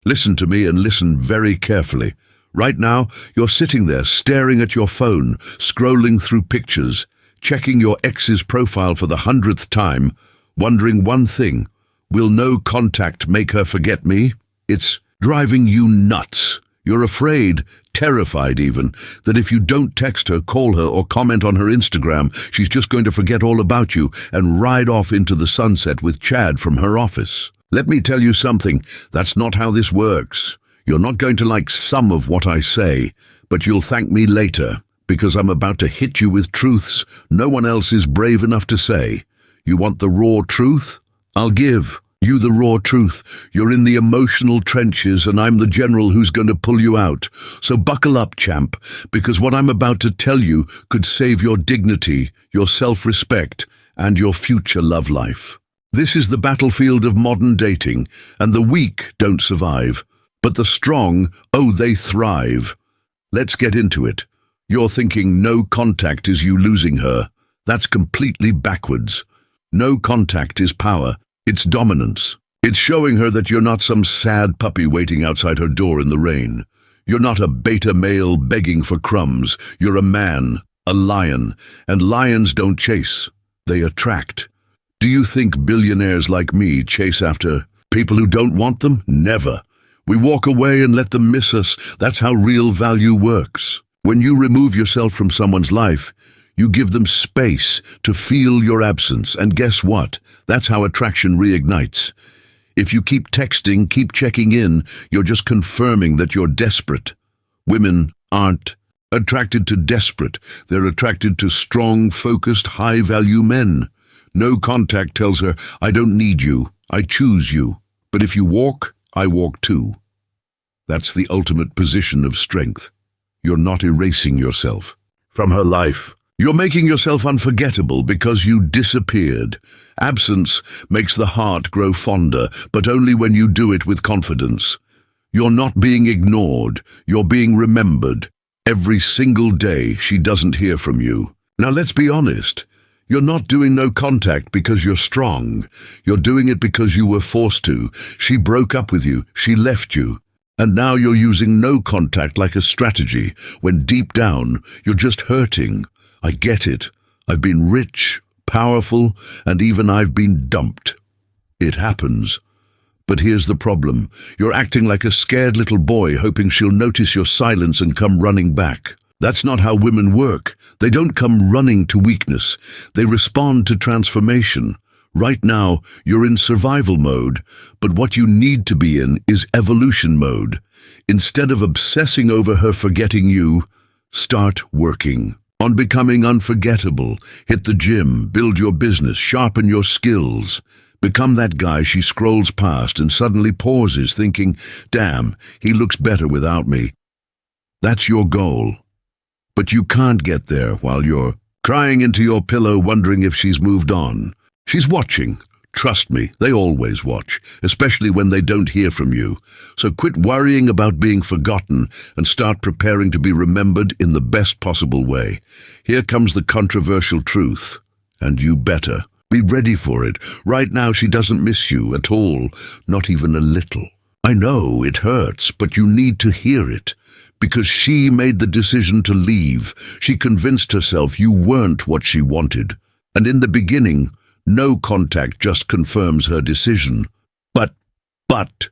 Listen to me and listen very carefully. Right now, you're sitting there staring at your phone, scrolling through pictures, checking your ex's profile for the 100th time, wondering one thing: will no contact make her forget me? It's driving you nuts. You're afraid, terrified even, that if you don't text her, call her, or comment on her Instagram, she's just going to forget all about you and ride off into the sunset with Chad from her office. Let me tell you something, that's not how this works. You're not going to like some of what I say, but you'll thank me later, because I'm about to hit you with truths no one else is brave enough to say. You want the raw truth? I'll give you the raw truth. You're in the emotional trenches and I'm the general who's going to pull you out. So buckle up, champ, because what I'm about to tell you could save your dignity, your self-respect, and your future love life. This is the battlefield of modern dating, and the weak don't survive, but the strong, oh, they thrive. Let's get into it. You're thinking no contact is you losing her. That's completely backwards. No contact is power. It's dominance. It's showing her that you're not some sad puppy waiting outside her door in the rain. You're not a beta male begging for crumbs. You're a man, a lion, and lions don't chase. They attract. Do you think billionaires like me chase after people who don't want them? Never. We walk away and let them miss us. That's how real value works. When you remove yourself from someone's life, you give them space to feel your absence, and guess what? That's how attraction reignites. If you keep texting, keep checking in, you're just confirming that you're desperate. Women aren't attracted to desperate. They're attracted to strong, focused, high-value men. No contact tells her, I don't need you, I choose you. But if you walk, I walk too. That's the ultimate position of strength. You're not erasing yourself from her life. You're making yourself unforgettable because you disappeared. Absence makes the heart grow fonder, but only when you do it with confidence. You're not being ignored, you're being remembered. Every single day she doesn't hear from you. Now let's be honest. You're not doing no contact because you're strong. You're doing it because you were forced to. She broke up with you, she left you. And now you're using no contact like a strategy, when deep down you're just hurting. I get it. I've been rich, powerful, and even I've been dumped. It happens. But here's the problem. You're acting like a scared little boy, hoping she'll notice your silence and come running back. That's not how women work. They don't come running to weakness. They respond to transformation. Right now, you're in survival mode, but what you need to be in is evolution mode. Instead of obsessing over her forgetting you, start working on becoming unforgettable. Hit the gym, build your business, sharpen your skills. Become that guy she scrolls past and suddenly pauses, thinking, damn, he looks better without me. That's your goal. But you can't get there while you're crying into your pillow wondering if she's moved on. She's watching. Trust me, they always watch, especially when they don't hear from you. So quit worrying about being forgotten and start preparing to be remembered in the best possible way. Here comes the controversial truth, and you better be ready for it. Right now she doesn't miss you at all, not even a little. I know it hurts, but you need to hear it. Because she made the decision to leave. She convinced herself you weren't what she wanted. And in the beginning, no contact just confirms her decision. But,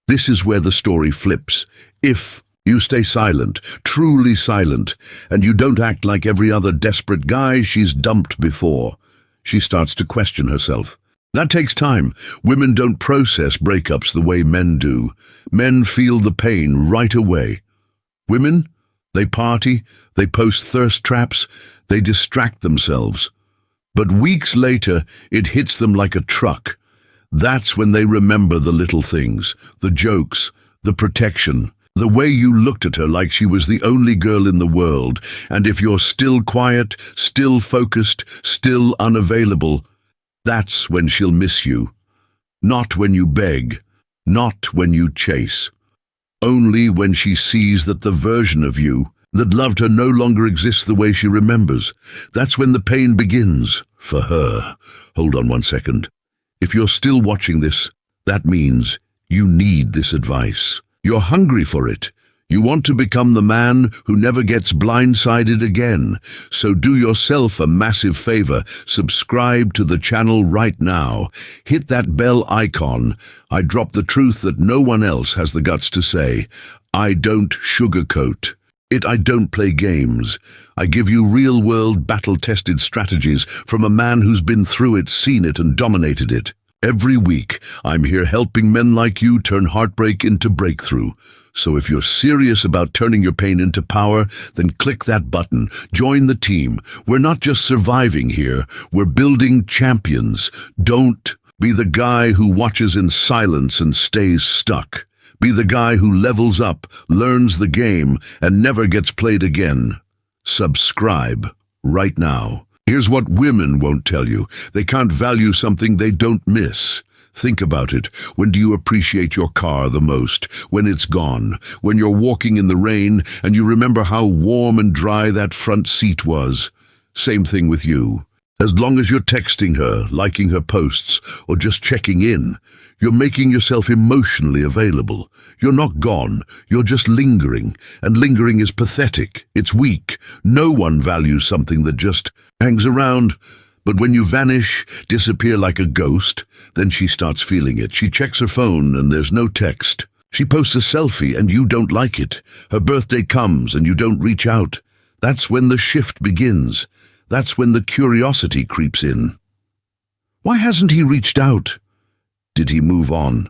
this is where the story flips. If you stay silent, truly silent, and you don't act like every other desperate guy she's dumped before, she starts to question herself. That takes time. Women don't process breakups the way men do. Men feel the pain right away. Women, they party, they post thirst traps, they distract themselves. But weeks later, it hits them like a truck. That's when they remember the little things, the jokes, the protection, the way you looked at her like she was the only girl in the world. And if you're still quiet, still focused, still unavailable, that's when she'll miss you. Not when you beg, not when you chase. Only when she sees that the version of you that loved her no longer exists the way she remembers. That's when the pain begins, for her. Hold on one second. If you're still watching this, that means You need this advice. You're hungry for it. You want to become the man who never gets blindsided again. So do yourself a massive favor. Subscribe to the channel right now. Hit that bell icon. I drop the truth that no one else has the guts to say. I don't sugarcoat it. I don't play games. I give you real-world, battle-tested strategies from a man who's been through it, seen it, and dominated it. Every week, I'm here helping men like you turn heartbreak into breakthrough. So if you're serious about turning your pain into power, then click that button. Join the team. We're not just surviving here. We're building champions. Don't be the guy who watches in silence and stays stuck. Be the guy who levels up, learns the game, and never gets played again. Subscribe right now. Here's what women won't tell you. They can't value something they don't miss. Think about it. When do you appreciate your car the most? When it's gone. When you're walking in the rain and you remember how warm and dry that front seat was. Same thing with you. As long as you're texting her, liking her posts, or just checking in, you're making yourself emotionally available. You're not gone. You're just lingering. And lingering is pathetic. It's weak. No one values something that just hangs around. But when you vanish, disappear like a ghost, then she starts feeling it. She checks her phone and there's no text. She posts a selfie and you don't like it. Her birthday comes and you don't reach out. That's when the shift begins. That's when the curiosity creeps in. Why hasn't he reached out? Did he move on?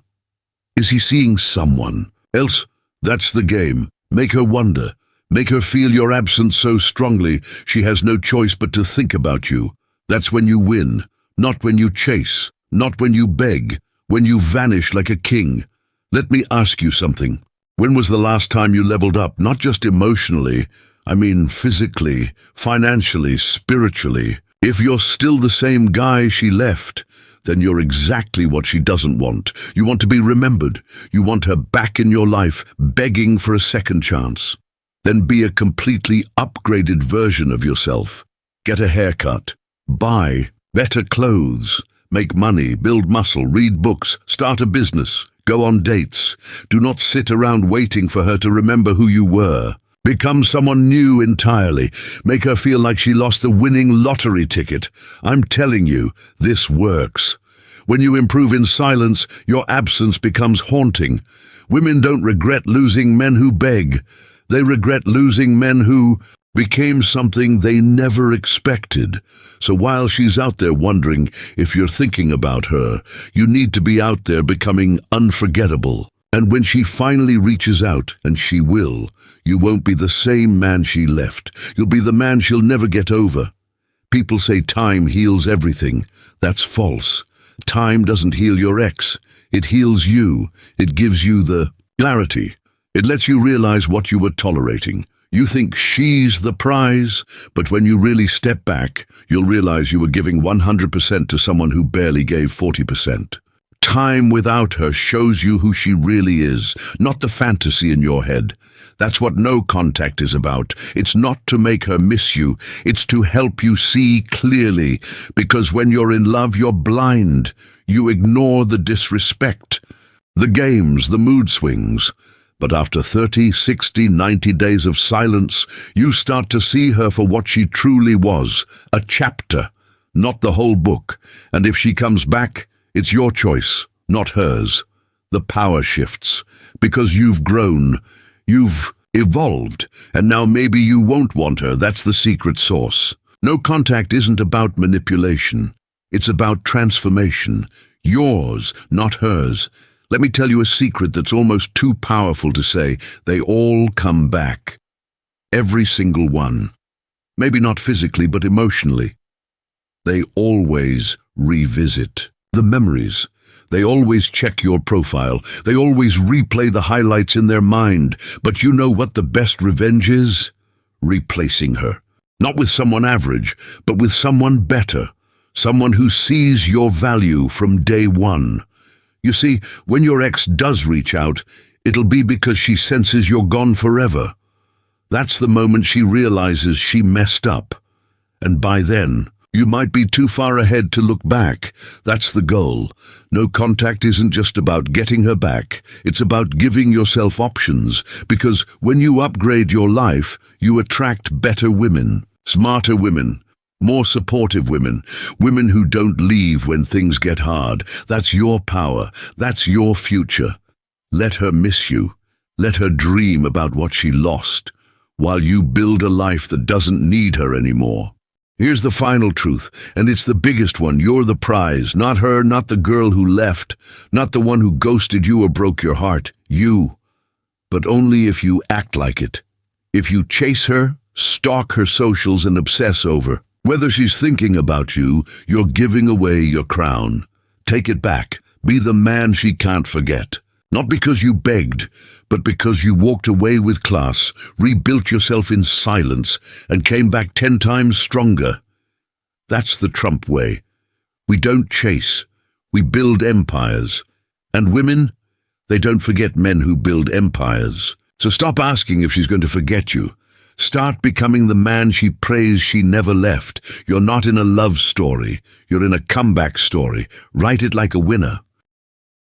Is he seeing someone else? That's the game. Make her wonder. Make her feel your absence so strongly she has no choice but to think about you. That's when you win, not when you chase, not when you beg, when you vanish like a king. Let me ask you something. When was the last time you leveled up, not just emotionally, I mean physically, financially, spiritually? If you're still the same guy she left, then you're exactly what she doesn't want. You want to be remembered. You want her back in your life, begging for a second chance. Then be a completely upgraded version of yourself. Get a haircut. Buy better clothes, make money, build muscle, read books, start a business, go on dates. Do not sit around waiting for her to remember who you were. Become someone new entirely. Make her feel like she lost the winning lottery ticket. I'm telling you, this works. When you improve in silence, your absence becomes haunting. Women don't regret losing men who beg. They regret losing men who became something they never expected. So while she's out there wondering if you're thinking about her, you need to be out there becoming unforgettable. And when she finally reaches out, and she will, you won't be the same man she left. You'll be the man she'll never get over. People say time heals everything. That's false. Time doesn't heal your ex. It heals you. It gives you the clarity. It lets you realize what you were tolerating. You think she's the prize, but when you really step back, you'll realize you were giving 100% to someone who barely gave 40%. Time without her shows you who she really is, not the fantasy in your head. That's what no contact is about. It's not to make her miss you. It's to help you see clearly, because when you're in love, you're blind. You ignore the disrespect, the games, the mood swings. But after 30, 60, 90 days of silence, you start to see her for what she truly was, a chapter, not the whole book. And if she comes back, it's your choice, not hers. The power shifts, because you've grown, you've evolved, and now maybe you won't want her. That's the secret sauce. No contact isn't about manipulation. It's about transformation. Yours, not hers. Let me tell you a secret that's almost too powerful to say. They all come back. Every single one. Maybe not physically, but emotionally. They always revisit the memories. They always check your profile. They always replay the highlights in their mind. But you know what the best revenge is? Replacing her. Not with someone average, but with someone better. Someone who sees your value from day one. You see, when your ex does reach out, it'll be because she senses you're gone forever. That's the moment she realizes she messed up. And by then, You might be too far ahead to look back. That's the goal. No contact isn't just about getting her back. It's about giving yourself options, because when you upgrade your life, you attract better women, smarter women, more supportive women, women who don't leave when things get hard. That's your power. That's your future. Let her miss you. Let her dream about what she lost, while you build a life that doesn't need her anymore. Here's the final truth, and it's the biggest one. You're the prize, not her, not the girl who left, not the one who ghosted you or broke your heart. You. But only if you act like it. If you chase her, stalk her socials, and obsess over whether she's thinking about you, you're giving away your crown. Take it back. Be the man she can't forget. Not because you begged, but because you walked away with class, rebuilt yourself in silence, and came back 10 times stronger. That's the Trump way. We don't chase. We build empires. And women, they don't forget men who build empires. So stop asking if she's going to forget you. Start becoming the man she prays she never left. You're not in a love story. You're in a comeback story. Write it like a winner.